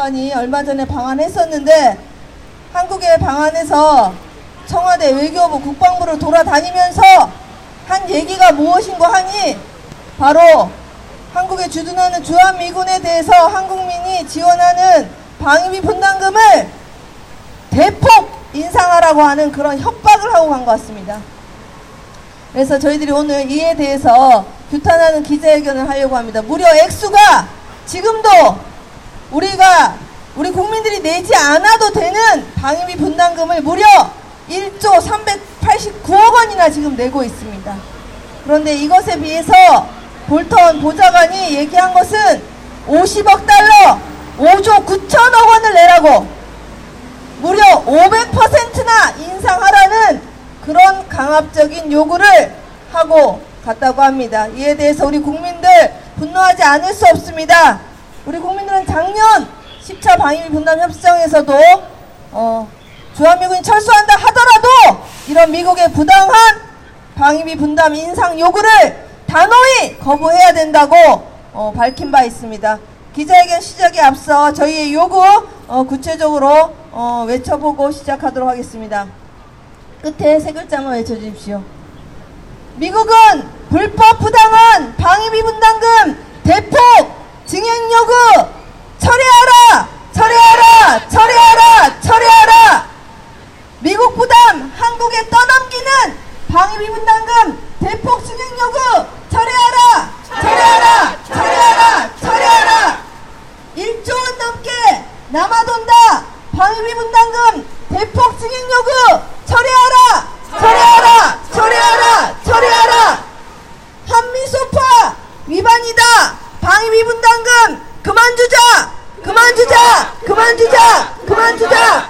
이 얼마 전에 방한했었는데 한국의 방한에서 청와대 외교부 국방부를 돌아다니면서 한 얘기가 무엇인고 하니 바로 한국에 주둔하는 주한미군에 대해서 한국민이 지원하는 방위비 분담금을 대폭 인상하라고 하는 그런 협박을 하고 간 것 같습니다. 그래서 저희들이 오늘 이에 대해서 규탄하는 기자회견을 하려고 합니다. 무려 액수가 지금도 우리 국민들이 내지 않아도 되는 방위비 분담금을 무려 1조 389억 원이나 지금 내고 있습니다. 그런데 이것에 비해서 볼턴 보좌관이 얘기한 것은 50억 달러 5조 9천억 원을 내라고 무려 500%나 인상하라는 그런 강압적인 요구를 하고 갔다고 합니다. 이에 대해서 우리 국민들 분노하지 않을 수 없습니다. 우리 국민들은 작년 10차 방위비 분담 협정에서도 주한미군이 철수한다 하더라도 이런 미국의 부당한 방위비 분담 인상 요구를 단호히 거부해야 된다고 밝힌 바 있습니다. 기자회견 시작에 앞서 저희의 요구 구체적으로 외쳐보고 시작하도록 하겠습니다. 끝에 세 글자만 외쳐주십시오. 미국은 불법 부당한 방위비 분담금 대폭 증액 요구 철회하라! 철회하라! 철회하라! 철회하라! 미국 부담 한국에 떠넘기는 방위비 분담금 대폭 증액 요구 철회하라! 철회하라! 철회하라! 철회하라! 1조 원 넘게 남아돈다! 방위비 분담금 대폭 증액 요구 철회하라! 철회하라! 철회하라! 철회하라! 한미소파 위반이다! 방위비 분담금 그만 주자! 그만 주자! 그만 주자! 그만 주자!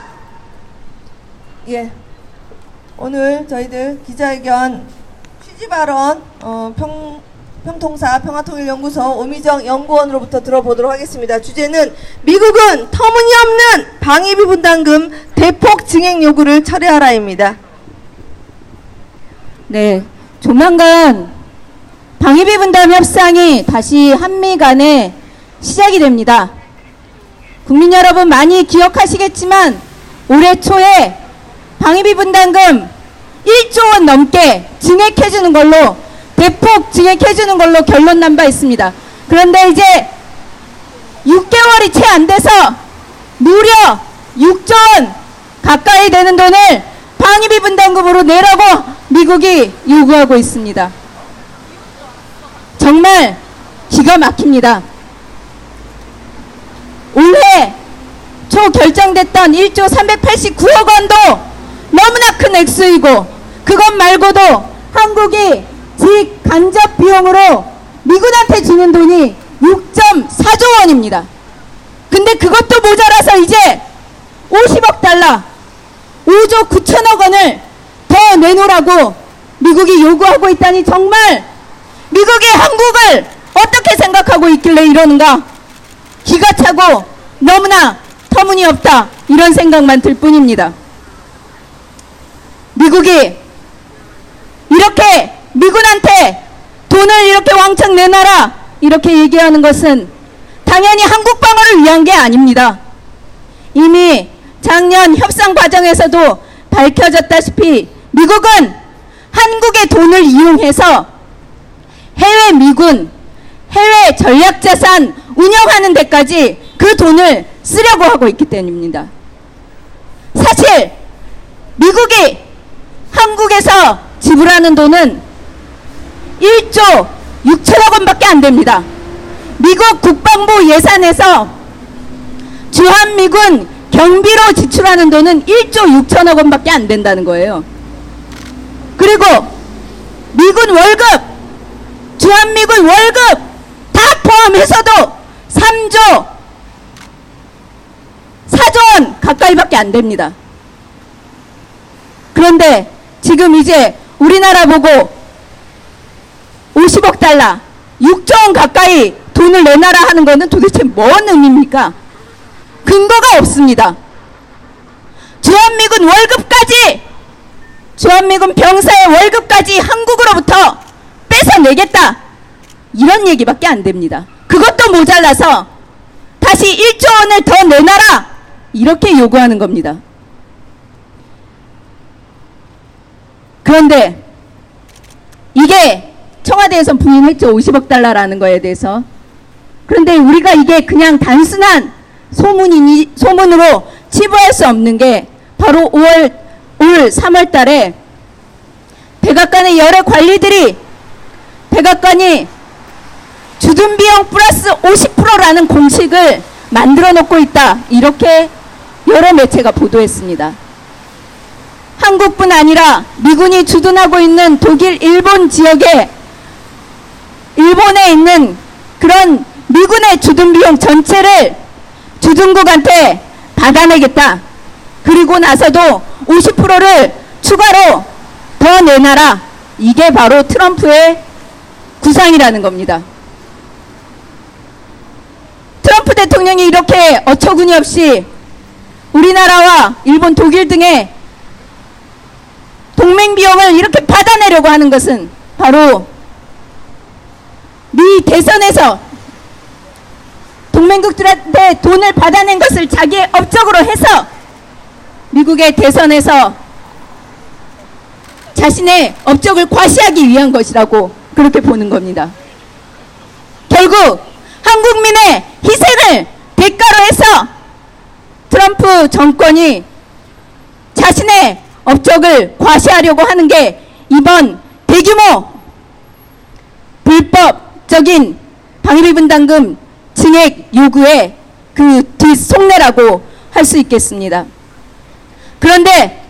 예. 오늘 저희들 기자회견 취지발언 평통사 평화통일연구소 오미정 연구원으로부터 들어보도록 하겠습니다. 주제는 미국은 터무니없는 방위비 분담금 대폭 증액 요구를 철회하라입니다. 네, 조만간 방위비 분담 협상이 다시 한미 간에 시작이 됩니다. 국민 여러분 많이 기억하시겠지만 올해 초에 방위비 분담금 1조 원 넘게 증액해주는 걸로 대폭 증액해주는 걸로 결론 난 바 있습니다. 그런데 이제 6개월이 채 안 돼서 무려 6조 원 가까이 되는 돈을 방위비 분담금으로 내라고 미국이 요구하고 있습니다. 정말 기가 막힙니다. 올해 초 결정됐던 1조 389억 원도 너무나 큰 액수이고 그것 말고도 한국이 직간접 비용으로 미군한테 주는 돈이 6.4조 원입니다. 근데 그것도 모자라서 이제 50억 달러 5조 9천억 원을 더 내놓으라고 미국이 요구하고 있다니 정말 미국이 한국을 어떻게 생각하고 있길래 이러는가 기가 차고 너무나 터무니없다 이런 생각만 들 뿐입니다. 미국이 이렇게 미군한테 돈을 이렇게 왕창 내놔라 이렇게 얘기하는 것은 당연히 한국 방어를 위한 게 아닙니다. 이미 작년 협상 과정에서도 밝혀졌다시피 미국은 한국의 돈을 이용해서 해외 미군, 해외 전략자산 운영하는 데까지 그 돈을 쓰려고 하고 있기 때문입니다. 사실 미국이 한국에서 지불하는 돈은 1조 6천억 원밖에 안 됩니다. 미국 국방부 예산에서 주한미군 경비로 지출하는 돈은 1조 6천억 원밖에 안 된다는 거예요. 그리고 미군 월급, 주한미군 월급 다 포함해서도 3조 4조 원 가까이밖에 안 됩니다. 그런데 지금 이제 우리나라 보고 50억 달러 6조 원 가까이 돈을 내놔라 하는 거는 도대체 뭔 의미입니까? 근거가 없습니다. 주한미군 월급까지 주한미군 병사의 월급까지 한국으로부터 뺏어내겠다 이런 얘기밖에 안 됩니다. 그것도 모자라서 다시 1조 원을 더 내놔라! 이렇게 요구하는 겁니다. 그런데 이게 청와대에선 부인했죠. 50억 달러라는 거에 대해서. 그런데 우리가 이게 그냥 단순한 소문으로 치부할 수 없는 게 바로 올 3월 달에 백악관의 여러 관리들이 백악관이 주둔 비용 플러스 50%라는 공식을 만들어 놓고 있다. 이렇게 여러 매체가 보도했습니다. 한국뿐 아니라 미군이 주둔하고 있는 독일, 일본 지역에 일본에 있는 그런 미군의 주둔 비용 전체를 주둔국한테 받아내겠다. 그리고 나서도 50%를 추가로 더 내놔라. 이게 바로 트럼프의 구상이라는 겁니다. 트럼프 대통령이 이렇게 어처구니 없이 우리나라와 일본, 독일 등의 동맹 비용을 이렇게 받아내려고 하는 것은 바로 미 대선에서 동맹국들한테 돈을 받아낸 것을 자기의 업적으로 해서 미국의 대선에서 자신의 업적을 과시하기 위한 것이라고 그렇게 보는 겁니다. 결국 한국민의 희생을 대가로 해서 트럼프 정권이 자신의 업적을 과시하려고 하는 게 이번 대규모 불법적인 방위비 분담금 증액 요구의 그 뒷속내라고 할 수 있겠습니다. 그런데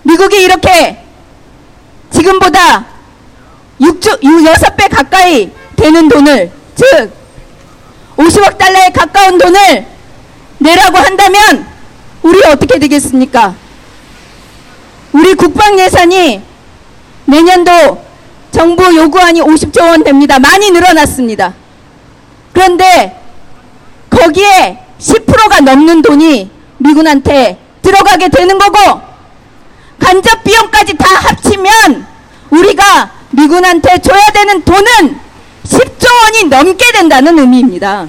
미국이 이렇게 지금보다 6배 가까이 되는 돈을, 즉 50억 달러에 가까운 돈을 내라고 한다면 우리 어떻게 되겠습니까? 우리 국방 예산이 내년도 정부 요구안이 50조 원 됩니다. 많이 늘어났습니다. 그런데 거기에 10%가 넘는 돈이 미군한테 들어가게 되는 거고, 간접 비용까지 다 합치면 우리가 미군한테 줘야 되는 돈은 10조 원이 넘게 된다는 의미입니다.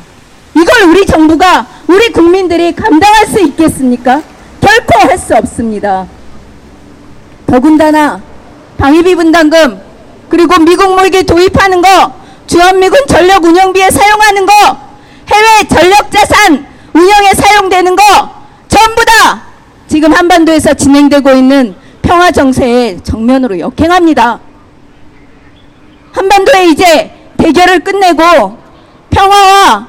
이걸 우리 정부가, 우리 국민들이 감당할 수 있겠습니까? 결코 할 수 없습니다. 더군다나 방위비 분담금, 그리고 미국 무기 도입하는 거, 주한미군 전력 운영비에 사용하는 거, 해외 전력 자산 운영에 사용되는 거 전부 다 지금 한반도에서 진행되고 있는 평화 정세에 정면으로 역행합니다. 한반도에 이제 대결을 끝내고 평화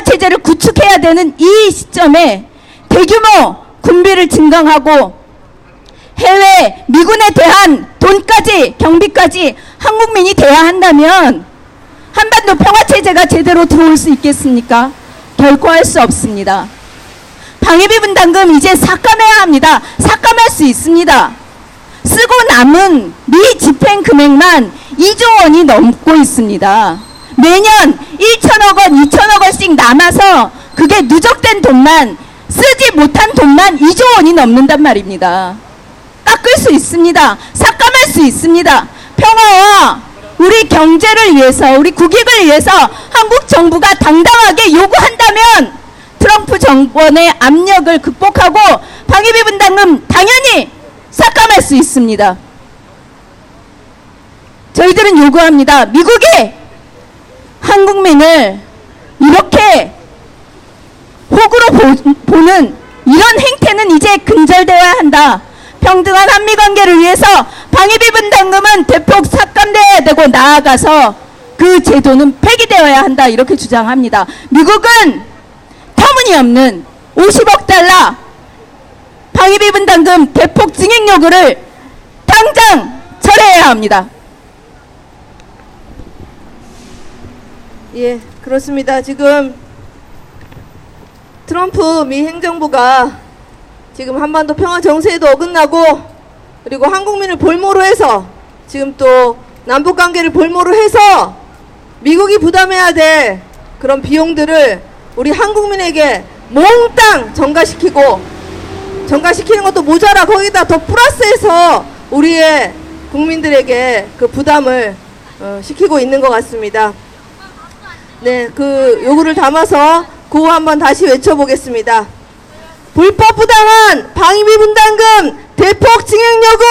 체제를 구축해야 되는 이 시점에 대규모 군비를 증강하고 해외 미군에 대한 돈까지, 경비까지 한국민이 대야 한다면 한반도 평화체제가 제대로 들어올 수 있겠습니까? 결코 할 수 없습니다. 방위비 분담금 이제 삭감해야 합니다. 삭감할 수 있습니다. 쓰고 남은 미 집행 금액만 2조 원이 넘고 있습니다. 매년 1천억 원, 2천억 원씩 남아서 그게 누적된 돈만, 쓰지 못한 돈만 2조 원이 넘는단 말입니다. 깎을 수 있습니다. 삭감할 수 있습니다. 평화와 우리 경제를 위해서, 우리 국익을 위해서 한국 정부가 당당하게 요구한다면 트럼프 정권의 압력을 극복하고 방위비 분담금 당연히 삭감할 수 있습니다. 저희들은 요구합니다. 미국이 한국민을 이렇게 호구로 보는 이런 행태는 이제 근절되어야 한다. 평등한 한미관계를 위해서 방위비 분담금은 대폭 삭감되어야 되고, 나아가서 그 제도는 폐기되어야 한다. 이렇게 주장합니다. 미국은 터무니없는 50억 달러 방위비 분담금 대폭 증액 요구를 당장 철회해야 합니다. 예, 그렇습니다. 지금 트럼프 미 행정부가 지금 한반도 평화 정세에도 어긋나고, 그리고 한국민을 볼모로 해서, 지금 또 남북 관계를 볼모로 해서 미국이 부담해야 될 그런 비용들을 우리 한국민에게 몽땅 전가시키는 것도 모자라 거기다 더 플러스해서 우리의 국민들에게 그 부담을 시키고 있는 것 같습니다. 네, 그 요구를 담아서 구호 한번 다시 외쳐보겠습니다. 불법 부당한 방위비 분담금 대폭 증액 요구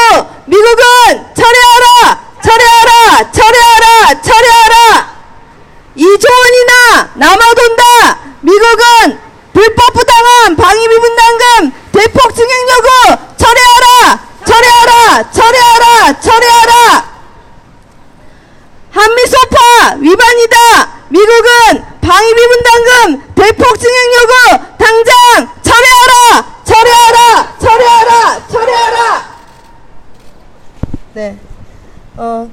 미국은 철회하라! 철회하라! 철회하라! 철회하라! 2조 원이나 남아돈다! 미국은 불법 부당한 방위비 분담금 대폭 증액 요구 철회하라! 철회하라! 철회하라! 철회하라! 한미 소파 위반이다! 미국은 방위비 분담금 대폭 증액 요구 당장 철회하라! 철회하라! 철회하라! 철회하라! 네.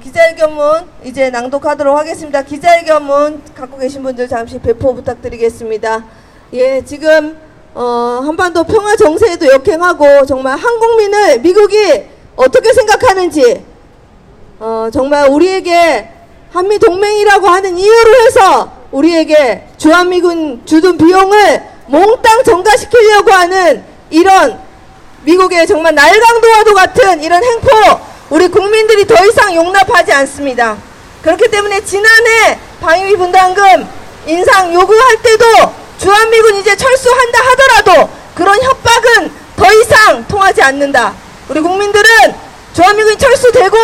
기자회견문 이제 낭독하도록 하겠습니다. 기자회견문 갖고 계신 분들 잠시 배포 부탁드리겠습니다. 예, 지금 한반도 평화 정세에도 역행하고 정말 한국민을 미국이 어떻게 생각하는지 정말 우리에게 한미 동맹이라고 하는 이유로 해서 우리에게 주한미군 주둔 비용을 몽땅 전가시키려고 하는 이런 미국의 정말 날강도와도 같은 이런 행포 우리 국민들이 더 이상 용납하지 않습니다. 그렇기 때문에 지난해 방위비 분담금 인상 요구할 때도 주한미군 이제 철수한다 하더라도 그런 협박은 더 이상 통하지 않는다. 우리 국민들은 주한미군이 철수되고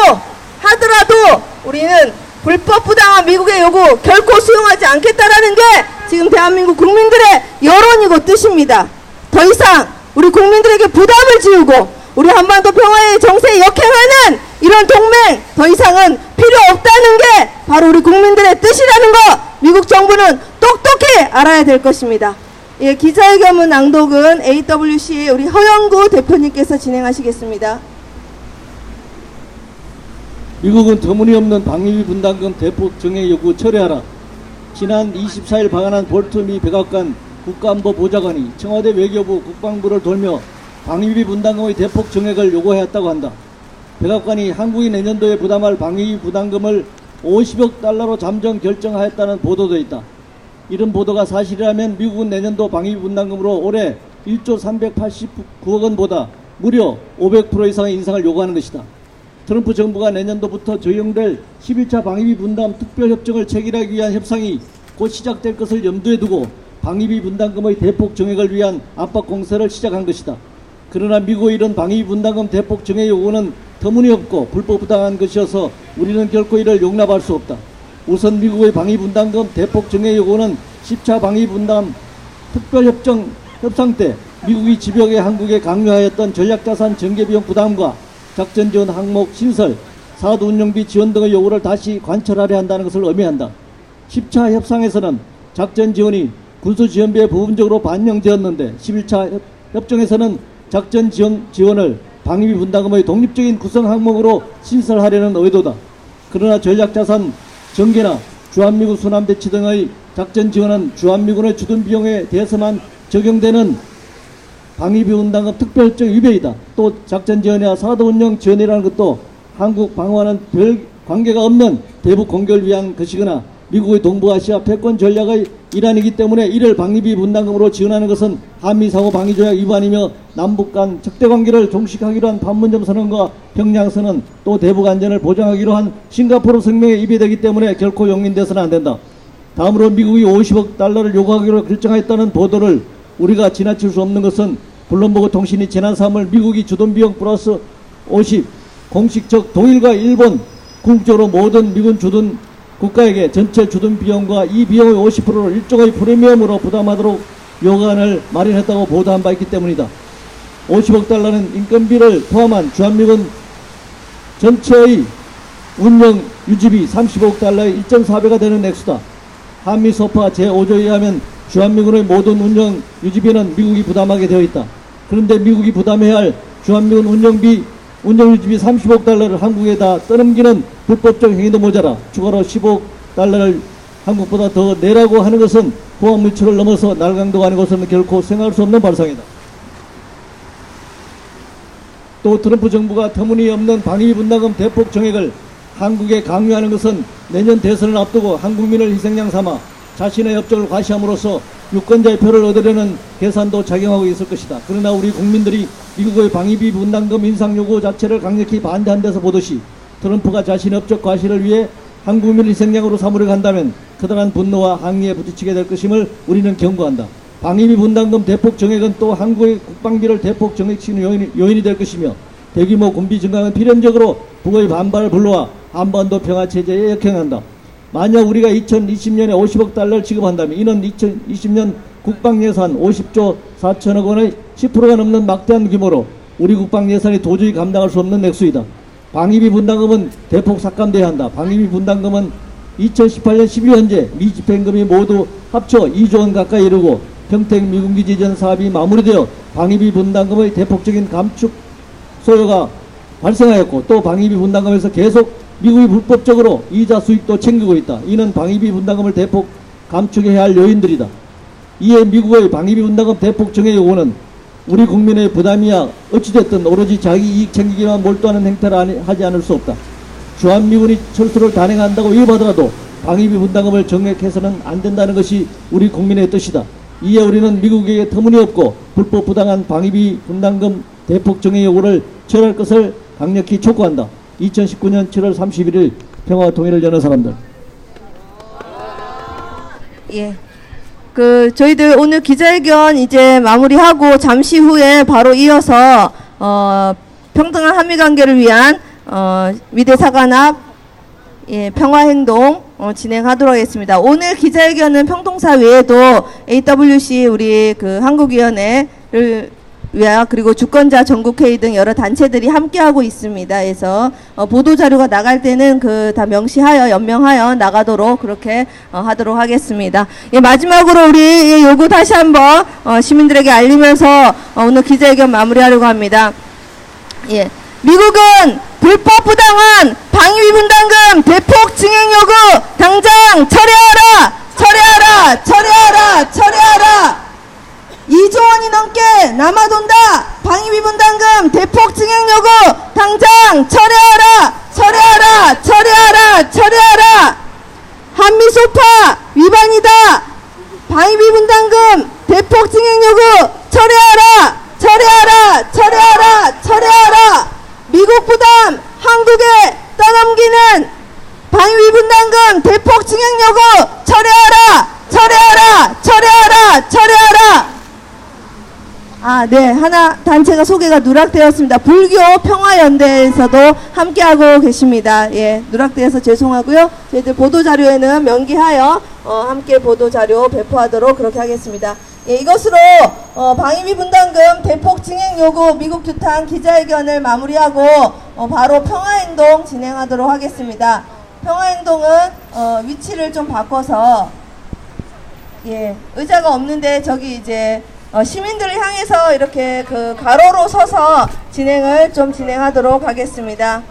하더라도 우리는 불법 부당한 미국의 요구 결코 수용하지 않겠다라는 게 지금 대한민국 국민들의 여론이고 뜻입니다. 더 이상 우리 국민들에게 부담을 지우고 우리 한반도 평화의 정세에 역행하는 이런 동맹 더 이상은 필요 없다는 게 바로 우리 국민들의 뜻이라는 거 미국 정부는 똑똑히 알아야 될 것입니다. 예, 기자회견문 낭독은 AWC의 우리 허영구 대표님께서 진행하시겠습니다. 미국은 터무니없는 방위비 분담금 대폭 증액 요구 철회하라. 지난 24일 방한한 볼트 미 백악관 국가안보 보좌관이 청와대 외교부 국방부를 돌며 방위비 분담금의 대폭 증액을 요구하였다고 한다. 백악관이 한국이 내년도에 부담할 방위비 부담금을 50억 달러로 잠정 결정하였다는 보도도 있다. 이런 보도가 사실이라면 미국은 내년도 방위비 분담금으로 올해 1조 389억 원보다 무려 500% 이상의 인상을 요구하는 것이다. 트럼프 정부가 내년도부터 적용될 11차 방위비 분담 특별협정을 체결하기 위한 협상이 곧 시작될 것을 염두에 두고 방위비 분담금의 대폭 증액을 위한 압박 공세를 시작한 것이다. 그러나 미국의 이런 방위비 분담금 대폭 증액 요구는 터무니없고 불법 부당한 것이어서 우리는 결코 이를 용납할 수 없다. 우선 미국의 방위비 분담금 대폭 증액 요구는 10차 방위비 분담 특별협정 협상 때 미국이 지역의 한국에 강요하였던 전략자산 전개비용 부담과 작전지원 항목 신설, 사드 운영비 지원 등의 요구를 다시 관철하려 한다는 것을 의미한다. 10차 협상에서는 작전지원이 군수지원비에 부분적으로 반영되었는데 11차 협정에서는 작전지원을 방위비 분담금의 독립적인 구성 항목으로 신설하려는 의도다. 그러나 전략자산 전개나 주한미군 순환배치 등의 작전지원은 주한미군의 주둔비용에 대해서만 적용되는 방위비 분담금 특별협정 위배이다. 또 작전지원이나 사드운영 지원이라는 것도 한국 방어와는 별 관계가 없는 대북 공격을 위한 것이거나 미국의 동부아시아 패권 전략의 일환이기 때문에 이를 방위비 분담금으로 지원하는 것은 한미상호 방위조약 위반이며 남북 간 적대관계를 종식하기로 한 판문점 선언과 평양선언 또 대북 안전을 보장하기로 한 싱가포르 성명에 위배되기 때문에 결코 용인돼서는 안 된다. 다음으로 미국이 50억 달러를 요구하기로 결정했다는 보도를 우리가 지나칠 수 없는 것은 블룸버그 통신이 지난 3월 미국이 주둔비용 플러스 50 공식적 동일과 일본 궁극적으로 모든 미군 주둔 국가에게 전체 주둔 비용과 이 비용의 50%를 일종의 프리미엄으로 부담하도록 요건을 마련했다고 보도한 바 있기 때문이다. 50억 달러는 인건비를 포함한 주한미군 전체의 운영 유지비 35억 달러의 1.4배가 되는 액수다. 한미소파 제5조에 의하면 주한미군의 모든 운영 유지비는 미국이 부담하게 되어 있다. 그런데 미국이 부담해야 할 주한미군 운영 유지비 30억 달러를 한국에다 떠넘기는 불법적 행위도 모자라 추가로 15억 달러를 한국보다 더 내라고 하는 것은 보안 물처를 넘어서 날강도가 아닌 것은 결코 생각할 수 없는 발상이다. 또 트럼프 정부가 터무니없는 방위비 분담금 대폭 정액을 한국에 강요하는 것은 내년 대선을 앞두고 한국민을 희생양 삼아 자신의 업적을 과시함으로써 유권자의 표를 얻으려는 계산도 작용하고 있을 것이다. 그러나 우리 국민들이 미국의 방위비 분담금 인상 요구 자체를 강력히 반대한 데서 보듯이 트럼프가 자신의 업적 과시를 위해 한국민을 희생양으로 삼으려 한다면 커다란 분노와 항의에 부딪히게 될 것임을 우리는 경고한다. 방위비 분담금 대폭 정액은 또 한국의 국방비를 대폭 정액시키는 요인이 될 것이며 대규모 군비 증강은 필연적으로 북의 반발을 불러와 한반도 평화체제에 역행한다. 만약 우리가 2020년에 50억 달러를 지급한다면 이는 2020년 국방예산 50조 4천억 원의 10%가 넘는 막대한 규모로 우리 국방예산이 도저히 감당할 수 없는 액수이다. 방위비 분담금은 대폭 삭감돼야 한다. 방위비 분담금은 2018년 12월 현재 미 집행금이 모두 합쳐 2조 원 가까이 이르고 평택 미군기지 이전 사업이 마무리되어 방위비 분담금의 대폭적인 감축 소요가 발생하였고 또 방위비 분담금에서 계속 미국이 불법적으로 이자 수익도 챙기고 있다. 이는 방위비 분담금을 대폭 감축해야 할 요인들이다. 이에 미국의 방위비 분담금 대폭 정액 요구는 우리 국민의 부담이야 어찌됐든 오로지 자기 이익 챙기기만 몰두하는 행태를 하지 않을 수 없다. 주한미군이 철수를 단행한다고 위협하더라도 방위비 분담금을 정액해서는 안 된다는 것이 우리 국민의 뜻이다. 이에 우리는 미국에게 터무니없고 불법 부당한 방위비 분담금 대폭 정액 요구를 철회할 것을 강력히 촉구한다. 2019년 7월 31일 평화와 통일을 여는 사람들. 예. 저희들 오늘 기자회견 이제 마무리하고 잠시 후에 바로 이어서 평등한 한미 관계를 위한 위대사관앞 평화행동 진행하도록 하겠습니다. 오늘 기자회견은 평통사 외에도 AWC 우리 한국위원회를 위하 그리고 주권자 전국회의 등 여러 단체들이 함께하고 있습니다. 그래서 보도자료가 나갈 때는 다 명시하여 연명하여 나가도록 그렇게 하도록 하겠습니다. 예, 마지막으로 우리 요구 다시 한번 시민들에게 알리면서 오늘 기자회견 마무리하려고 합니다. 예, 미국은 불법 부당한 방위비 분담금 대폭 증액 요구 당장 철회하라! 철회하라! 철회하라! 철회하라! 2조 원이 넘게 남아돈다. 방위비 분담금 대폭 증액 요구 당장 철회하라. 철회하라. 철회하라. 철회하라. 한미 소파 위반이다. 방위비 분담금 대폭 증액 요구 철회하라. 철회하라. 철회하라. 철회하라. 미국 부담 한국에 떠넘기는 방위비 분담금 대폭 증액 요구 철회하라. 철회하라. 철회하라. 철회하라. 네. 하나 단체가 소개가 누락되었습니다. 불교 평화연대에서도 함께하고 계십니다. 예, 누락되어서 죄송하고요. 저희들 보도자료에는 명기하여 함께 보도자료 배포하도록 그렇게 하겠습니다. 예, 이것으로 방위비 분담금 대폭 증액 요구 미국 규탄 기자회견을 마무리하고 바로 평화행동 진행하도록 하겠습니다. 평화행동은 위치를 좀 바꿔서 의자가 없는데 저기 이제 시민들을 향해서 이렇게 가로로 서서 진행하도록 하겠습니다.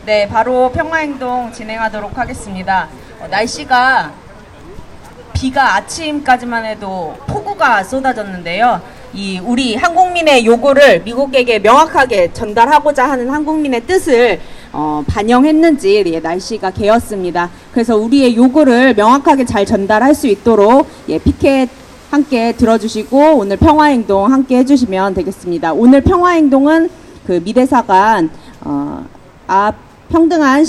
네, 바로 평화행동 진행하도록 하겠습니다. 날씨가 비가 아침까지만 해도 폭우가 쏟아졌는데요. 우리 한국민의 요구를 미국에게 명확하게 전달하고자 하는 한국민의 뜻을 반영했는지 날씨가 개었습니다. 그래서 우리의 요구를 명확하게 잘 전달할 수 있도록 피켓 함께 들어주시고 오늘 평화행동 함께 해주시면 되겠습니다. 오늘 평화행동은 미대사관 앞 평등한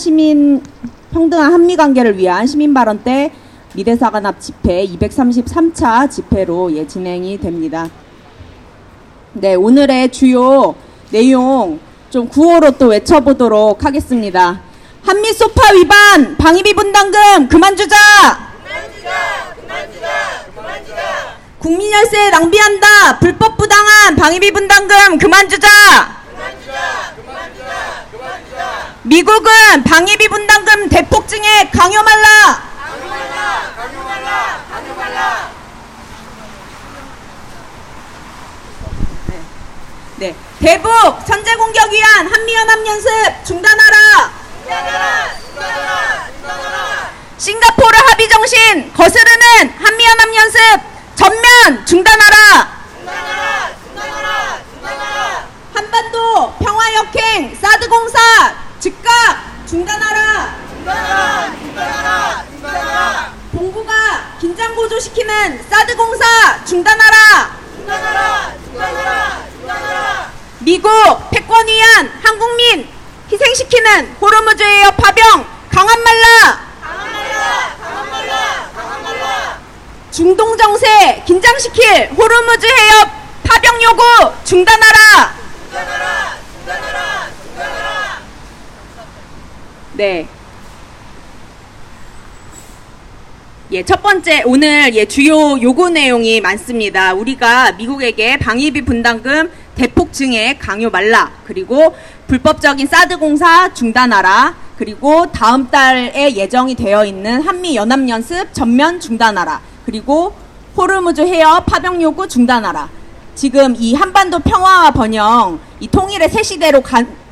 한미관계를 위한 시민발언 때 미대사관 앞 집회 233차 집회로 진행이 됩니다. 네, 오늘의 주요 내용 좀 구호로 또 외쳐보도록 하겠습니다. 한미 소파 위반 방위비 분담금 그만 주자! 그만 주자! 국민 열세 낭비한다! 불법 부당한 방위비 분담금 그만 주자! 미국은 방위비 분담금 대폭 증액 강요 말라! 네. 대북 선제 공격 위한 한미연합 연습 중단하라! 싱가포르 합의 정신 거스르는 한미연합연습 전면 중단하라. 한반도 평화역행 사드 공사 즉각 중단하라. 동북아 긴장 고조시키는 사드 공사 중단하라. 미국 패권 위한 한국민 희생시키는 호르무즈 해협 파병 강한 말라. 중동 정세 긴장시킬 호르무즈 해협 파병 요구 중단하라. 네. 예, 첫 번째 오늘 주요 요구 내용이 많습니다. 우리가 미국에게 방위비 분담금 대폭 증액 강요 말라. 그리고 불법적인 사드 공사 중단하라. 그리고 다음 달에 예정이 되어 있는 한미 연합 연습 전면 중단하라. 그리고 호르무즈 해협 파병 요구 중단하라. 지금 이 한반도 평화와 번영, 이 통일의 새 시대로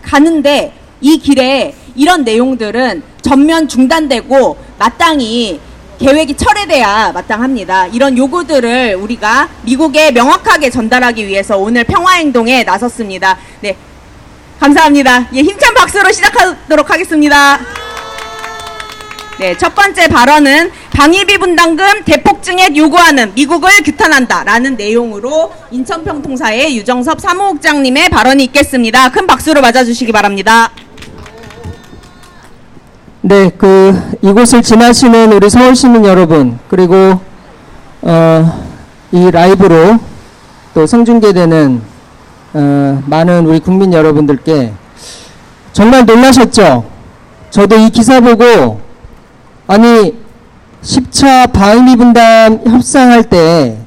가는데 이 길에 이런 내용들은 전면 중단되고 마땅히 계획이 철회돼야 마땅합니다. 이런 요구들을 우리가 미국에 명확하게 전달하기 위해서 오늘 평화행동에 나섰습니다. 네, 감사합니다. 예, 힘찬 박수로 시작하도록 하겠습니다. 네, 첫 번째 발언은 방위비 분담금 대폭 증액 요구하는 미국을 규탄한다 라는 내용으로 인천평통사의 유정섭 사무국장님의 발언이 있겠습니다. 큰 박수로 맞아주시기 바랍니다. 네, 이곳을 지나시는 우리 서울시민 여러분, 그리고, 이 라이브로 또 생중계되는, 많은 우리 국민 여러분들께 정말 놀라셨죠? 저도 이 기사 보고, 아니, 10차 방위비 분담 협상할 때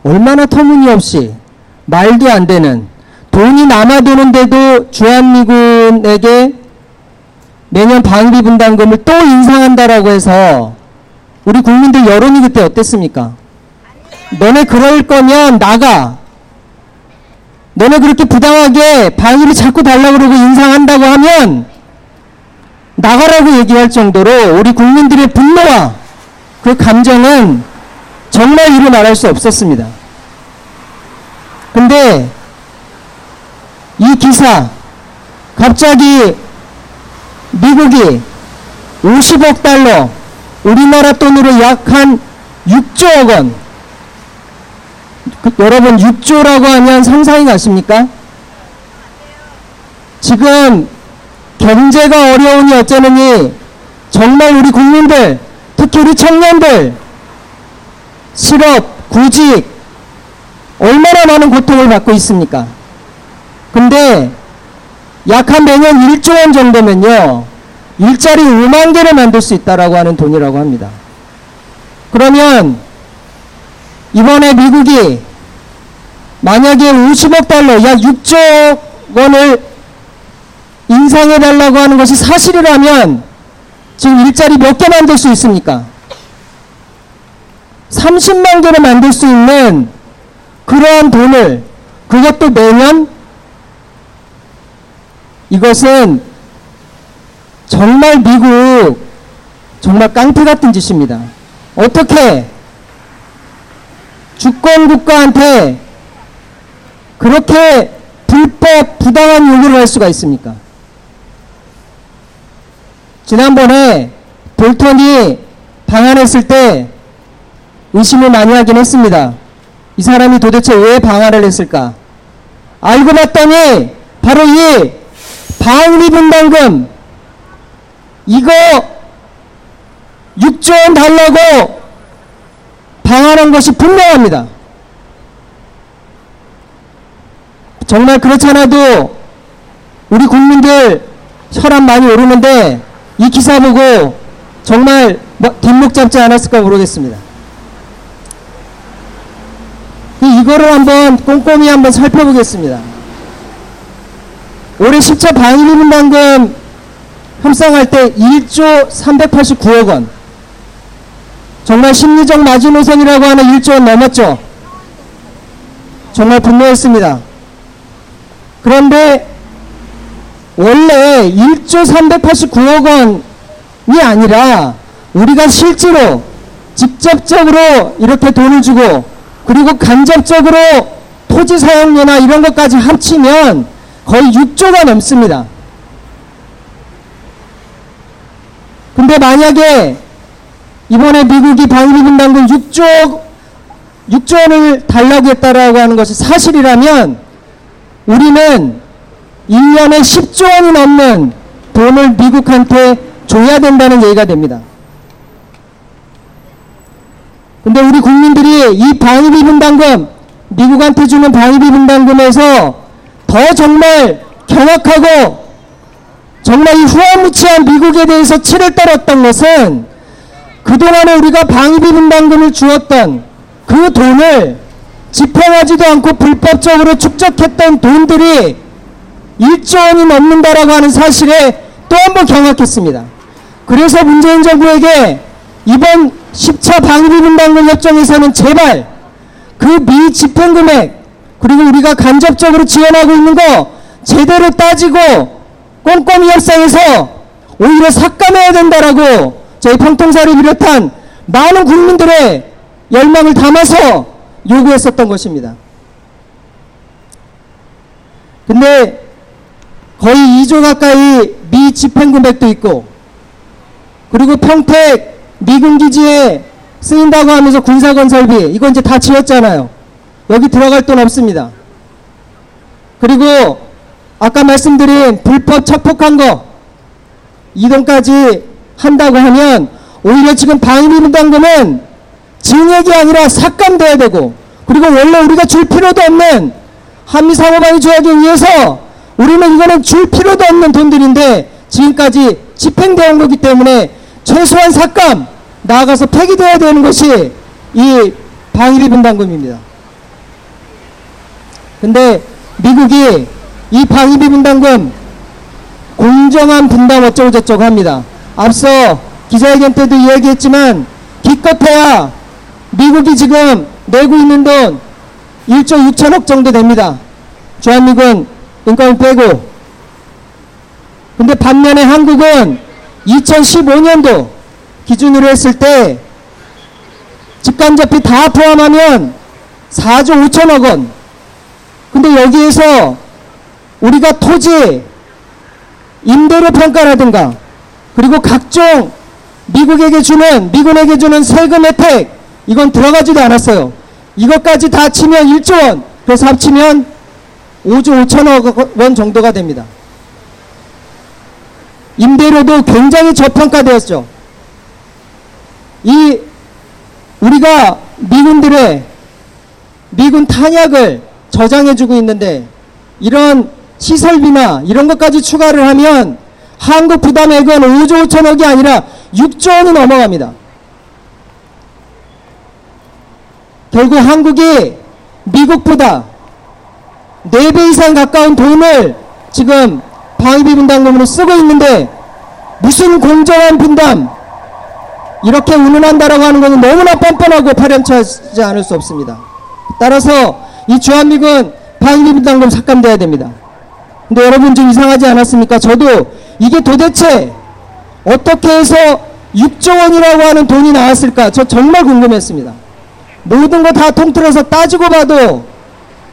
얼마나 터무니없이 말도 안 되는 돈이 남아도는데도 주한미군에게 매년 방위비 분담금을 또 인상한다라고 해서 우리 국민들 여론이 그때 어땠습니까? 너네 그럴 거면 나가. 너네 그렇게 부당하게 방위비 자꾸 달라고 그러고 인상한다고 하면 나가라고 얘기할 정도로 우리 국민들의 분노와 그 감정은 정말 이루 말할 수 없었습니다. 근데 이 기사 갑자기 미국이 50억 달러, 우리나라 돈으로 약 한 6조억 원. 여러분 6조라고 하면 상상이 가십니까? 지금 경제가 어려우니 어쩌느니 정말 우리 국민들, 특히 우리 청년들, 실업, 구직, 얼마나 많은 고통을 받고 있습니까? 근데 약 한 매년 1조 원 정도면요, 일자리 5만 개를 만들 수 있다라고 하는 돈이라고 합니다. 그러면 이번에 미국이 만약에 50억 달러, 약 6조 원을 인상해달라고 하는 것이 사실이라면 지금 일자리 몇 개 만들 수 있습니까? 30만 개를 만들 수 있는 그러한 돈을, 그것도 매년, 이것은 정말 미국 정말 깡패 같은 짓입니다. 어떻게 주권 국가한테 그렇게 불법 부당한 요구를 할 수가 있습니까? 지난번에 볼턴이 방한했을 때 의심을 많이 하긴 했습니다. 이 사람이 도대체 왜 방한을 했을까? 알고 봤더니 바로 이 방위 분담금 이거 6조 원 달라고 방한한 것이 분명합니다. 정말 그렇지 않아도 우리 국민들 혈압 많이 오르는데 이 기사 보고 정말 뒷목 잡지 않았을까 모르겠습니다. 이거를 한번 꼼꼼히 한번 살펴보겠습니다. 올해 10차 방위비 분담금 협상할 때 1조 389억 원, 정말 심리적 마지노선이라고 하는 1조 원 넘었죠. 정말 분노했습니다. 그런데 원래 1조 389억 원이 아니라 우리가 실제로 직접적으로 이렇게 돈을 주고 그리고 간접적으로 토지 사용료나 이런 것까지 합치면 거의 6조가 넘습니다. 근데 만약에 이번에 미국이 방위비 분담금 6조 원을 달라고 했다라고 하는 것이 사실이라면 우리는 1년에 10조 원이 넘는 돈을 미국한테 줘야 된다는 얘기가 됩니다. 근데 우리 국민들이 이 방위비 분담금, 미국한테 주는 방위비 분담금에서 더 정말 경악하고 정말 이 후한무치한 미국에 대해서 치를 떨었던 것은 그동안에 우리가 방위비 분담금을 주었던 그 돈을 집행하지도 않고 불법적으로 축적했던 돈들이 1조 원이 넘는다라고 하는 사실에 또 한 번 경악했습니다. 그래서 문재인 정부에게 이번 10차 방위비 분담금 협정에서는 제발 그 미집행금액 그리고 우리가 간접적으로 지원하고 있는 거 제대로 따지고 꼼꼼히 협상해서 오히려 삭감해야 된다라고 저희 평통사를 비롯한 많은 국민들의 열망을 담아서 요구했었던 것입니다. 근데 거의 2조 가까이 미집행금액도 있고 그리고 평택 미군기지에 쓰인다고 하면서 군사건설비 이거 이제 다 지었잖아요. 여기 들어갈 돈 없습니다. 그리고 아까 말씀드린 불법 착폭한 거 이 돈까지 한다고 하면 오히려 지금 방위비 분담금은 증액이 아니라 삭감돼야 되고 그리고 원래 우리가 줄 필요도 없는 한미상호방위 조약에 의해서 우리는 이거는 줄 필요도 없는 돈들인데 지금까지 집행되어 온 거기 때문에 최소한 삭감 나아가서 폐기되어야 되는 것이 이 방위비 분담금입니다. 근데 미국이 이 방위비 분담금 공정한 분담 어쩌고저쩌고 합니다. 앞서 기자회견 때도 이야기했지만 기껏해야 미국이 지금 내고 있는 돈 1조 6천억 정도 됩니다. 주한미군 인건비 빼고. 근데 반면에 한국은 2015년도 기준으로 했을 때 직간접비 다 포함하면 4조 5천억 원. 근데 여기에서 우리가 토지 임대료 평가라든가 그리고 각종 미군에게 주는 세금 혜택 이건 들어가지도 않았어요. 이것까지 다 치면 1조 원. 그래서 합치면 5조 5천억 원 정도가 됩니다. 임대료도 굉장히 저평가되었죠. 우리가 미군 탄약을 저장해주고 있는데 이런 시설비나 이런 것까지 추가를 하면 한국 부담액은 5조 5천억이 아니라 6조 원이 넘어갑니다. 결국 한국이 미국보다 4배 이상 가까운 돈을 지금 방위비 분담금으로 쓰고 있는데 무슨 공정한 분담 이렇게 운운한다라고 하는 것은 너무나 뻔뻔하고 파렴치하지 않을 수 없습니다. 따라서 이 주한미군 방위비 분담금 삭감돼야 됩니다. 근데 여러분 좀 이상하지 않았습니까? 저도 이게 도대체 어떻게 해서 6조 원이라고 하는 돈이 나왔을까? 저 정말 궁금했습니다. 모든 거 다 통틀어서 따지고 봐도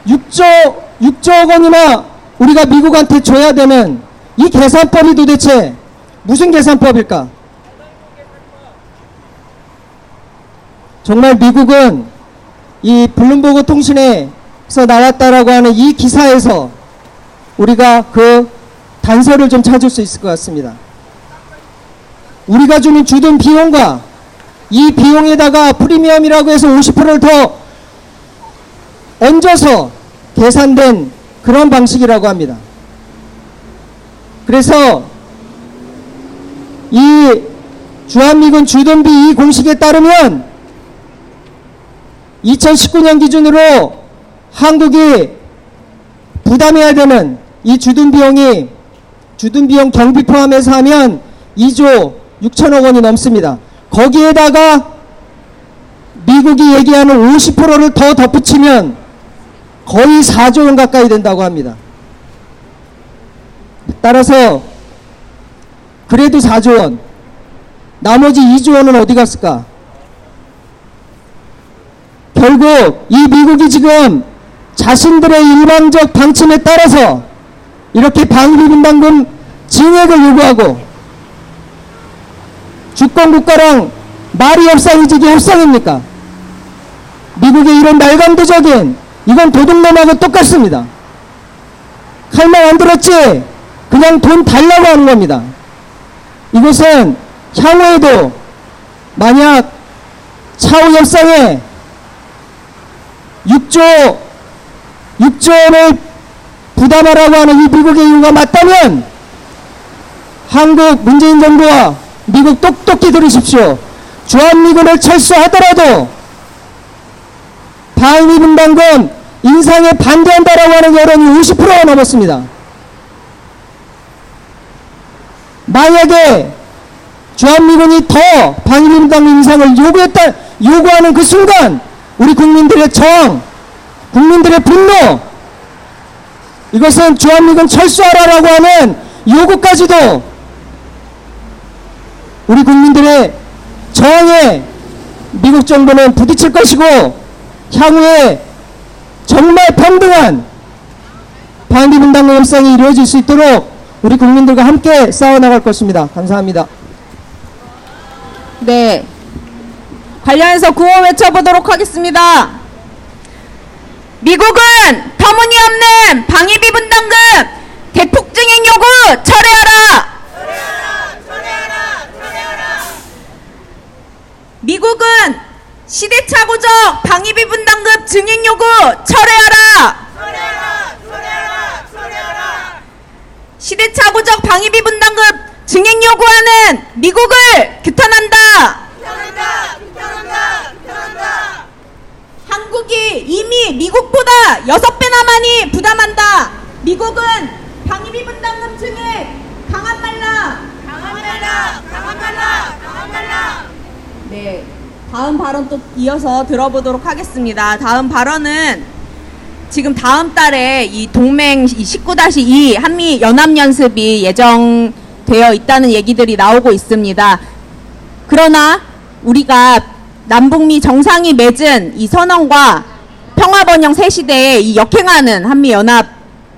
6조 원이나 우리가 미국한테 줘야 되는 이 계산법이 도대체 무슨 계산법일까? 정말 미국은 이 블룸버그 통신에서 나왔다라고 하는 이 기사에서 우리가 그 단서를 좀 찾을 수 있을 것 같습니다. 우리가 주는 주둔 비용과 이 비용에다가 프리미엄이라고 해서 50%를 더 얹어서 계산된 그런 방식이라고 합니다. 그래서 이 주한미군 주둔비 이 공식에 따르면 2019년 기준으로 한국이 부담해야 되는 이 주둔비용 경비 포함해서 하면 2조 6천억 원이 넘습니다. 거기에다가 미국이 얘기하는 50%를 더 덧붙이면 거의 4조 원 가까이 된다고 합니다. 따라서 그래도 4조 원. 나머지 2조 원은 어디 갔을까? 결국 이 미국이 지금 자신들의 일방적 방침에 따라서 이렇게 방위비 분담금 증액을 요구하고, 주권국가랑 말이 협상이지 이게 협상입니까? 미국의 이런 말강도적인, 이건 도둑놈하고 똑같습니다. 칼만 안 들었지 그냥 돈 달라고 하는 겁니다. 이것은 향후에도 만약 차후 협상에 6조 원을 부담하라고 하는 이 미국의 이유가 맞다면, 한국 문재인 정부와 미국 똑똑히 들으십시오. 주한미군을 철수하더라도 방위비 분담금 인상에 반대한다라고 하는 여론이 50%가 넘었습니다. 만약에 주한미군이 더 방위비 분담금 인상을 요구하는 그 순간 우리 국민들의 저항, 국민들의 분노, 이것은 주한미군 철수하라라고 하는 요구까지도 우리 국민들의 저항에 미국 정부는 부딪힐 것이고, 향후에 정말 평등한 방위비 분담금 협상이 이루어질 수 있도록 우리 국민들과 함께 싸워나갈 것입니다. 감사합니다. 네. 관련해서 구호 외쳐보도록 하겠습니다. 미국은 터무니없는 방위비 분담금 대폭 증액 요구 철회하라! 미국은 시대착오적 방위비 분담금 증액 요구 철회하라! 시대착오적 방위비 분담금 증액 요구하는 미국을 규탄한다! 한국이 이미 미국보다 6배나 많이 부담한다! 미국은 방위비 분담금 증액 강한 말라! 네, 다음 발언 또 이어서 들어보도록 하겠습니다. 다음 발언은 지금 다음 달에 이 동맹 19-2 한미 연합연습이 예정되어 있다는 얘기들이 나오고 있습니다. 그러나 우리가 남북미 정상이 맺은 이 선언과 평화번영 새 시대에 이 역행하는 한미 연합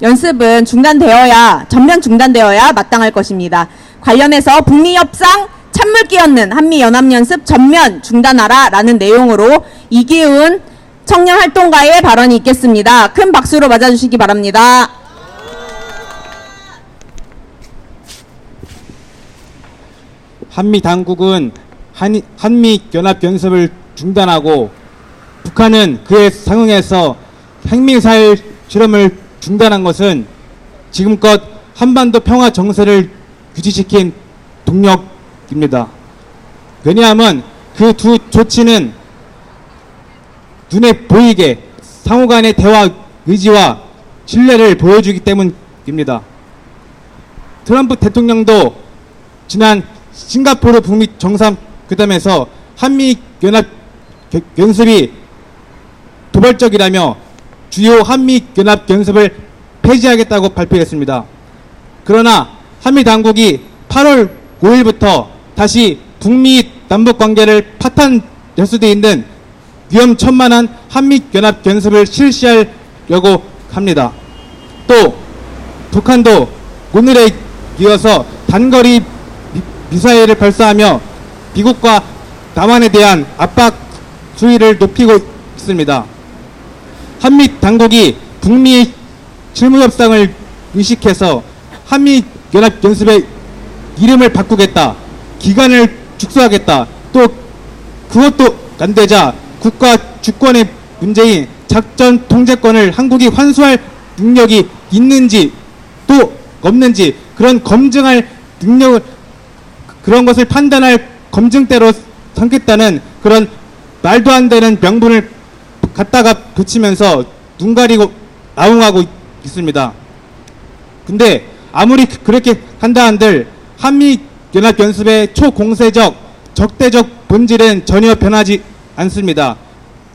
연습은 전면 중단되어야 마땅할 것입니다. 관련해서 북미 협상 찬물기 얹는 한미 연합연습 전면 중단하라 라는 내용으로 이기훈 청년활동가의 발언이 있겠습니다. 큰 박수로 맞아주시기 바랍니다. 한미 당국은 한미 연합연습을 중단하고 북한은 그에 상응해서 핵미사일 실험을 중단한 것은 지금껏 한반도 평화 정세를 유지시킨 동력입니다. 왜냐하면 그 두 조치는 눈에 보이게 상호 간의 대화 의지와 신뢰를 보여주기 때문입니다. 트럼프 대통령도 지난 싱가포르 북미 정상회담에서 한미 연합 연습이 도발적이라며 주요 한미 연합 연습을 폐지하겠다고 발표했습니다. 그러나 한미 당국이 8월 5일부터 다시 북미 남북 관계를 파탄낼 수도 있는 위험천만한 한미 연합 연습을 실시하려고 합니다. 또 북한도 오늘에 이어서 단거리 미사일을 발사하며 미국과 남한에 대한 압박 수위를 높이고 있습니다. 한미 당국이 북미 실무협상을 의식해서 한미 연합 연습의 이름을 바꾸겠다, 기간을 축소하겠다, 또 그것도 안 되자 국가 주권의 문제인 작전 통제권을 한국이 환수할 능력이 있는지 또 없는지 그런 검증할 능력을, 그런 것을 판단할 검증대로 삼겠다는 그런 말도 안 되는 명분을 갖다가 붙이면서 눈 가리고 아웅하고 있습니다. 근데 아무리 그렇게 한다 한들 한미 연합 연습의 초공세적 적대적 본질은 전혀 변하지 않습니다.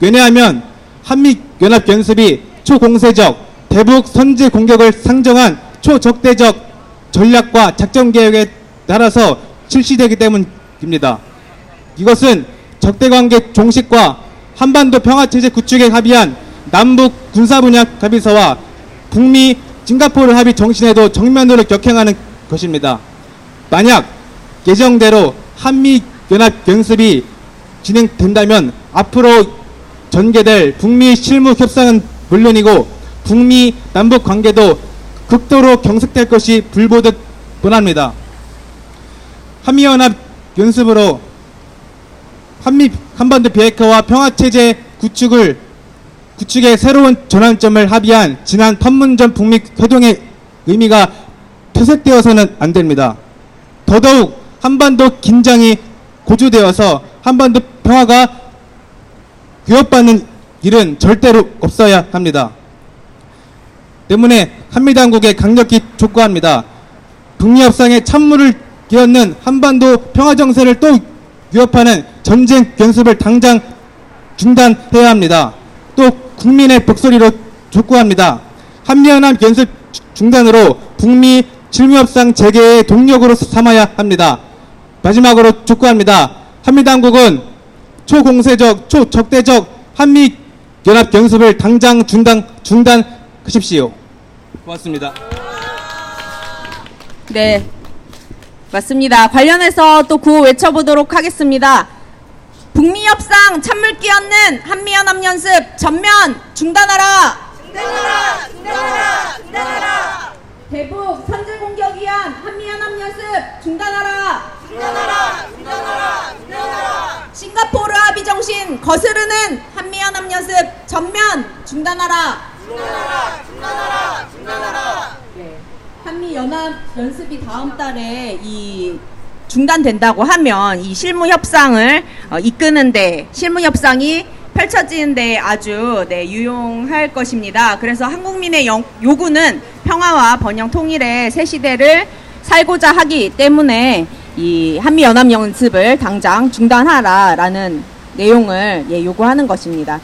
왜냐하면 한미 연합 연습이 초공세적 대북 선제 공격을 상정한 초적대적 전략과 작전 계획에 따라서 실시되기 입니다. 이것은 적대관계 종식과 한반도 평화체제 구축에 합의한 남북 군사분야 합의서와 북미 싱가포르 합의 정신에도 정면으로 격행하는 것입니다. 만약 예정대로 한미연합연습이 진행된다면 앞으로 전개될 북미 실무 협상은 물론이고 북미 남북 관계도 극도로 경색될 것이 불보듯 뻔합니다. 한미연합 연습으로 한반도 비핵화와 평화체제 구축의 새로운 전환점을 합의한 지난 판문점 북미 회동의 의미가 퇴색되어서는 안 됩니다. 더더욱 한반도 긴장이 고조되어서 한반도 평화가 위협받는 일은 절대로 없어야 합니다. 때문에 한미당국에 강력히 촉구합니다. 북미 협상에 찬물을 끼얹는 한반도 평화 정세를 또 위협하는 전쟁 연습을 당장 중단해야 합니다. 또 국민의 목소리로 촉구합니다. 한미연합 연습 중단으로 북미 실무협상 재개의 동력으로 삼아야 합니다. 마지막으로 촉구합니다. 한미당국은 초공세적, 초적대적 한미연합연습을 당장 중단하십시오. 고맙습니다. 네, 맞습니다. 관련해서 또 구호 외쳐보도록 하겠습니다. 북미 협상 찬물 끼얹는 한미연합 연습 전면 중단하라. 중단하라. 중단하라. 중단하라. 대북 선제 공격 위한 한미연합 연습 중단하라. 중단하라. 중단하라. 중단하라. 싱가포르 합의 정신 거스르는 한미연합 연습 전면 중단하라. 중단하라. 중단하라. 중단하라. 네. 한미연합 연습이 다음 달에 중단된다고 하면 이 실무 협상을 이끄는데 실무 협상이 펼쳐지는데 아주 유용할 것입니다. 그래서 한국민의 요구는 평화와 번영 통일의 새 시대를 살고자 하기 때문에 이 한미연합 연습을 당장 중단하라라는 내용을 요구하는 것입니다.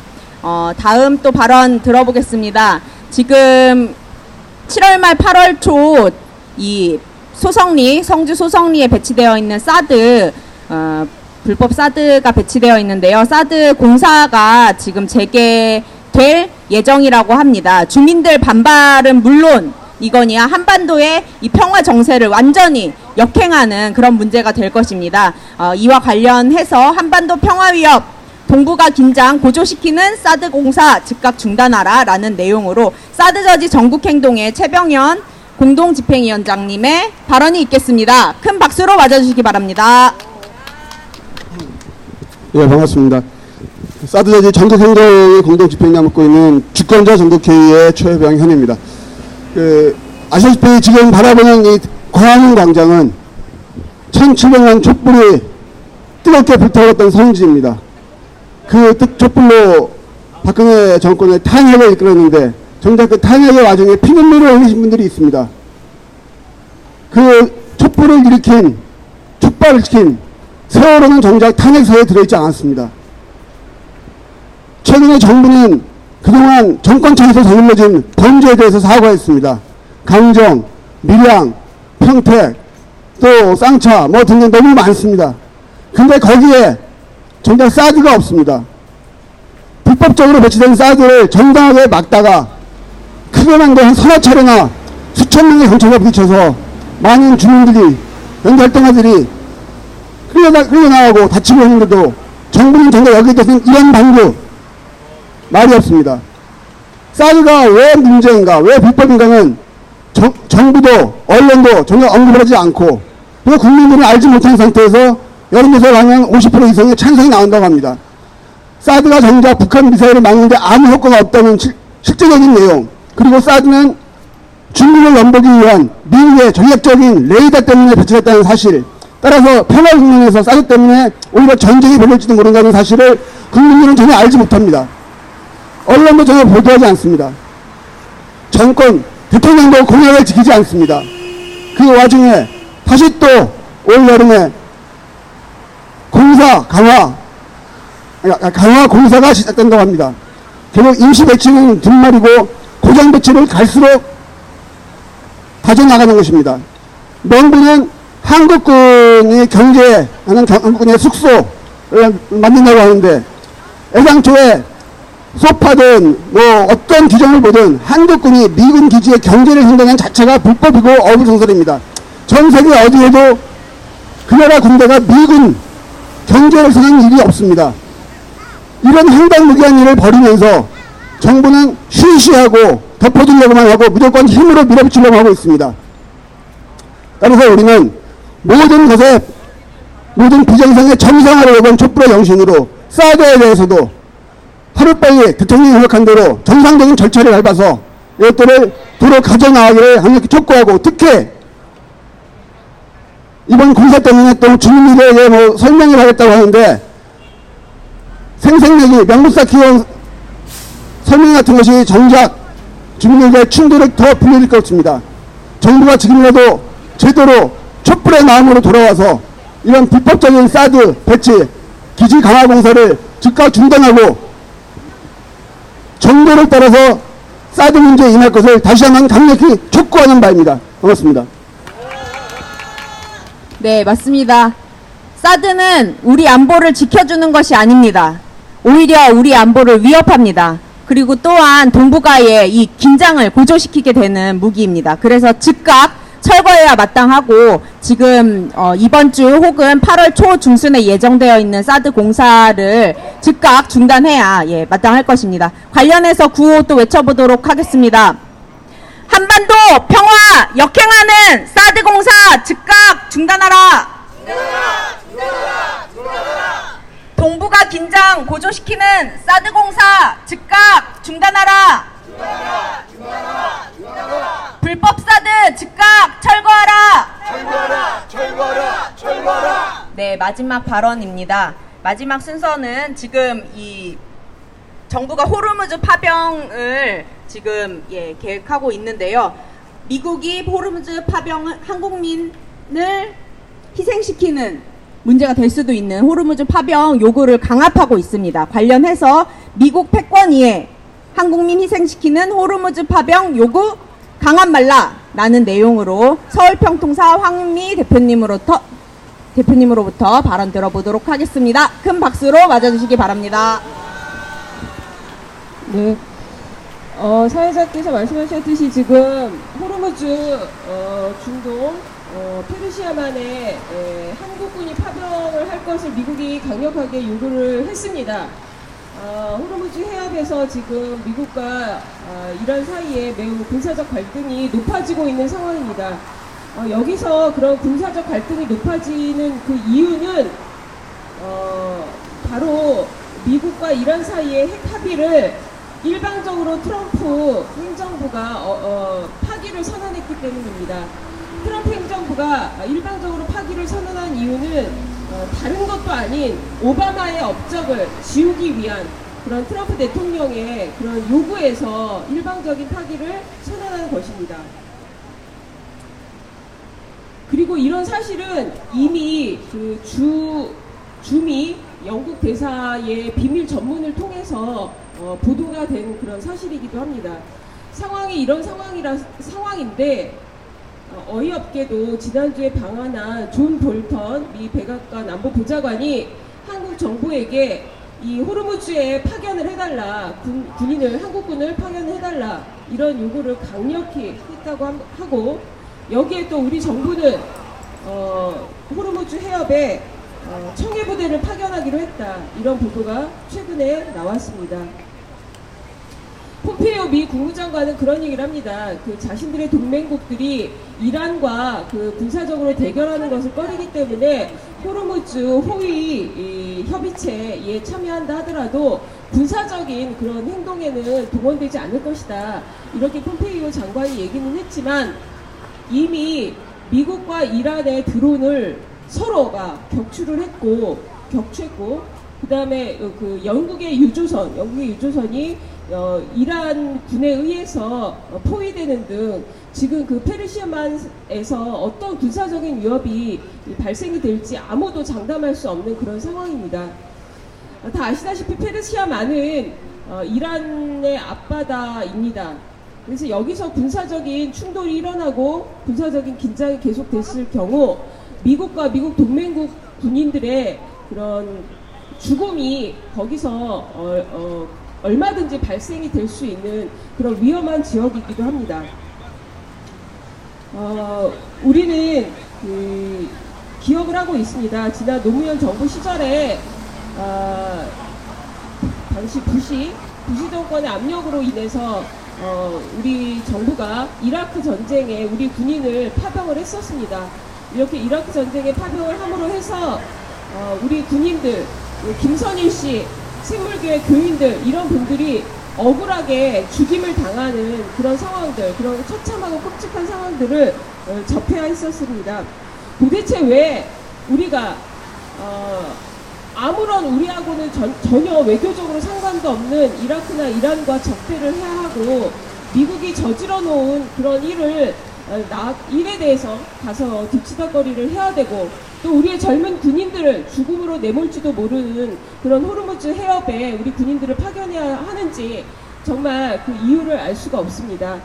다음 또 발언 들어보겠습니다. 지금 7월 말 8월 초 이 성주 소성리에 배치되어 있는 사드 불법 사드가 배치되어 있는데요. 사드 공사가 지금 재개될 예정이라고 합니다. 주민들 반발은 물론 이거니와 한반도의 이 평화 정세를 완전히 역행하는 그런 문제가 될 것입니다. 이와 관련해서 한반도 평화 위협, 동북아 긴장 고조시키는 사드 공사 즉각 중단하라라는 내용으로 사드 저지 전국행동의 최병현 공동집행위원장님의 발언이 있겠습니다. 큰 박수로 맞아주시기 바랍니다. 예, 반갑습니다. 사드 저지 전국행동의 공동집행위를 맡고 있는 주권자 전국회의의 최병현입니다. 아시다시피 지금 바라보는 이 광화문 광장은 1700년 촛불이 뜨겁게 불타올랐던 성지입니다. 그 촛불로 박근혜 정권의 탄핵을 이끌었는데 정작 그 탄핵의 와중에 피눈물을 흘리신 분들이 있습니다. 그 촛불을 일으킨, 촉발을 시킨 세월호는 정작 탄핵사에 들어있지 않았습니다. 최근에 정부는 그동안 정권청에서 저질러진 범죄에 대해서 사과했습니다. 강정, 밀양, 평택, 또 쌍차 뭐 등등 너무 많습니다. 근데 거기에 정작 사드가 없습니다. 불법적으로 배치된 사드를 정당하게 막다가 크게만 한 서너 차례나 수천 명의 경찰과 부딪혀서 많은 주민들이, 연대활동가들이 끌려나가고 다치고 있는데도 정부는 정작 여기에 대해서는 이런 방구 말이 없습니다. 사드가 왜 문제인가, 왜 불법인가는 정부도 언론도 전혀 언급을 하지 않고 또 국민들이 알지 못하는 상태에서 여론조사를 하면 50% 이상의 찬성이 나온다고 합니다. 사드가 정작 북한 미사일을 막는데 아무 효과가 없다는 실제적인 내용, 그리고 사드는 중국을 넘보기 위한 미국의 전략적인 레이더 때문에 배치됐다는 사실, 따라서 평화 국면에서 사드 때문에 오히려 전쟁이 벌어질지도 모른다는 사실을 국민들은 전혀 알지 못합니다. 언론도 전혀 보도하지 않습니다. 정권, 대통령도 공약을 지키지 않습니다. 그 와중에 다시 또 올 여름에 공사 강화 공사가 시작된다고 합니다. 결국 임시 배치는 뒷말이고 고정 배치를 갈수록 다져나가는 것입니다. 명분은 한국군이 경계하는 한국군의 숙소를 만든다고 하는데, 애당초에 소파든 뭐 어떤 규정을 보든 한국군이 미군 기지의 경계를 흔드는 자체가 불법이고 어불성설입니다. 전 세계 어디에도 그 나라 군대가 미군 경계를 서는 일이 없습니다. 이런 행방무계한 일을 벌이면서 정부는 쉬쉬하고 덮어두려고만 하고 무조건 힘으로 밀어붙이려고 하고 있습니다. 따라서 우리는 모든 것에, 모든 비정상의 정상화를 요구한 촛불의 정신으로 사드에 대해서도 하루빨리 대통령이 허락한 대로 정상적인 절차를 밟아서 이것들을 도로 가져나가기를 강력히 촉구하고, 특히 이번 공사 때문에 또 주민들에게 뭐 설명을 하겠다고 하는데, 생색내기, 명분 쌓기 위한 설명 같은 것이 정작 주민들과의 충돌을 더 불러일으킬 것 같습니다. 정부가 지금이라도 제대로 촛불의 마음으로 돌아와서 이런 불법적인 사드 배치, 기지 강화 공사를 즉각 중단하고 정도를 따라서 사드 문제에 임할 것을 다시 한번 강력히 촉구하는 바입니다. 고맙습니다. 네, 맞습니다. 사드는 우리 안보를 지켜주는 것이 아닙니다. 오히려 우리 안보를 위협합니다. 그리고 또한 동북아의 이 긴장을 고조시키게 되는 무기입니다. 그래서 즉각 철거해야 마땅하고, 지금 이번 주 혹은 8월 초 중순에 예정되어 있는 사드 공사를 즉각 중단해야 마땅할 것입니다. 관련해서 구호 또 외쳐보도록 하겠습니다. 한반도 평화 역행하는 사드 공사 즉각 중단하라! 동북아 긴장 고조시키는 사드 공사 즉각 중단하라! 불법 사드 즉각 철거하라! 네, 마지막 발언입니다. 마지막 순서는 지금 이 정부가 호르무즈 파병을 지금 계획하고 있는데요. 미국이 호르무즈 파병, 한국민을 희생시키는 문제가 될 수도 있는 호르무즈 파병 요구를 강압하고 있습니다. 관련해서 미국 패권위에 한국민 희생시키는 호르무즈 파병 요구 강압 말라라는 내용으로 서울평통사 황미 대표님으로부터 발언 들어보도록 하겠습니다. 큰 박수로 맞아주시기 바랍니다. 네. 사회자께서 말씀하셨듯이 지금 호르무즈 중동 페르시아만에 한국군이 파병을 할 것을 미국이 강력하게 요구를 했습니다. 호르무즈 해협에서 지금 미국과 이란 사이에 매우 군사적 갈등이 높아지고 있는 상황입니다. 여기서 그런 군사적 갈등이 높아지는 그 이유는 바로 미국과 이란 사이의 핵 합의를 일방적으로 트럼프 행정부가 파기를 선언했기 때문입니다. 트럼프 행정부가 일방적으로 파기를 선언한 이유는 다른 것도 아닌 오바마의 업적을 지우기 위한 그런 트럼프 대통령의 그런 요구에서 일방적인 파기를 선언하는 것입니다. 그리고 이런 사실은 이미 그 주미 영국 대사의 비밀 전문을 통해서 보도가 된 그런 사실이기도 합니다. 상황이 이런 상황인데 어이없게도 지난주에 방한한 존 볼턴 미 백악관 안보보좌관이 한국 정부에게 이 호르무즈에 파견을 해달라, 한국군을 파견해달라 이런 요구를 강력히 했다고 하고, 여기에 또 우리 정부는 호르무즈 해협에 청해부대를 파견하기로 했다, 이런 보도가 최근에 나왔습니다. 폼페이오 미 국무장관은 그런 얘기를 합니다. 그 자신들의 동맹국들이 이란과 그 군사적으로 대결하는 것을 꺼리기 때문에 호르무즈 호위 협의체에 참여한다 하더라도 군사적인 그런 행동에는 동원되지 않을 것이다, 이렇게 폼페이오 장관이 얘기는 했지만, 이미 미국과 이란의 드론을 서로가 격추했고, 그 다음에 그 영국의 유조선이 이란 군에 의해서 포위되는 등 지금 그 페르시아만에서 어떤 군사적인 위협이 발생이 될지 아무도 장담할 수 없는 그런 상황입니다. 다 아시다시피 페르시아만은 이란의 앞바다입니다. 그래서 여기서 군사적인 충돌이 일어나고 군사적인 긴장이 계속됐을 경우 미국과 미국 동맹국 군인들의 그런 죽음이 거기서 얼마든지 발생이 될 수 있는 그런 위험한 지역이기도 합니다. 우리는 기억을 하고 있습니다. 지난 노무현 정부 시절에 당시 부시 정권의 압력으로 인해서 우리 정부가 이라크 전쟁에 우리 군인을 파병을 했었습니다. 이렇게 이라크 전쟁에 파병을 함으로 해서 우리 군인들, 김선일 씨, 생물교회 교인들 이런 분들이 억울하게 죽임을 당하는 그런 상황들, 그런 처참하고 끔찍한 상황들을 접해야 했었습니다. 도대체 왜 우리가 아무런 우리하고는 전혀 외교적으로 상관도 없는 이라크나 이란과 적대를 해야 하고 미국이 저질러 놓은 그런 일에 대해서 가서 뒷치덕거리를 해야 되고 또 우리의 젊은 군인들을 죽음으로 내몰지도 모르는 그런 호르무즈 해협에 우리 군인들을 파견해야 하는지 정말 그 이유를 알 수가 없습니다.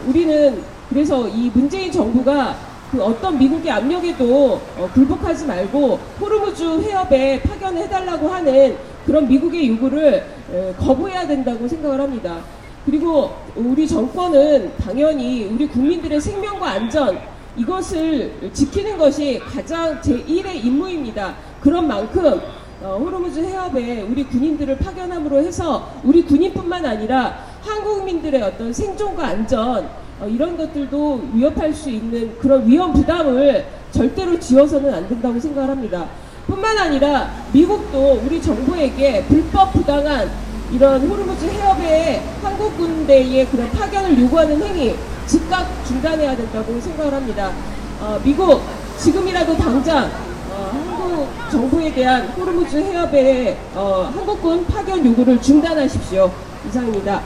우리는 그래서 이 문재인 정부가 그 어떤 미국의 압력에도 굴복하지 말고 호르무즈 해협에 파견해달라고 하는 그런 미국의 요구를 거부해야 된다고 생각을 합니다. 그리고 우리 정권은 당연히 우리 국민들의 생명과 안전 이것을 지키는 것이 가장 제1의 임무입니다. 그런 만큼 호르무즈 해협에 우리 군인들을 파견함으로 해서 우리 군인뿐만 아니라 한국민들의 어떤 생존과 안전 이런 것들도 위협할 수 있는 그런 위험 부담을 절대로 지어서는 안 된다고 생각을 합니다. 뿐만 아니라 미국도 우리 정부에게 불법 부당한 이런 호르무즈 해협에 한국 군대의 그런 파견을 요구하는 행위 즉각 중단해야 된다고 생각을 합니다. 미국 지금이라도 당장 한국 정부에 대한 호르무즈 해협에 한국군 파견 요구를 중단하십시오. 이상입니다.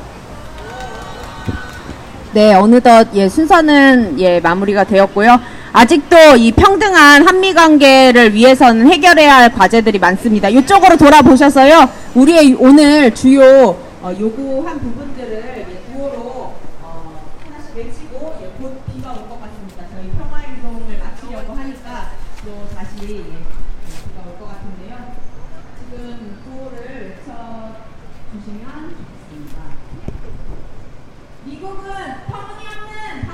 네, 어느덧 순서는 마무리가 되었고요. 아직도 이 평등한 한미 관계를 위해서는 해결해야 할 과제들이 많습니다. 이쪽으로 돌아보셔서요. 우리의 오늘 주요 요구한 부분들을 구호로 하나씩 외치고 곧 비가 올 것 같습니다. 저희 평화행동을 마치려고 하니까 또 다시 비가 올 것 같은데요. 지금 구호를 외쳐주시면 좋겠습니다. 미국은 터무니없는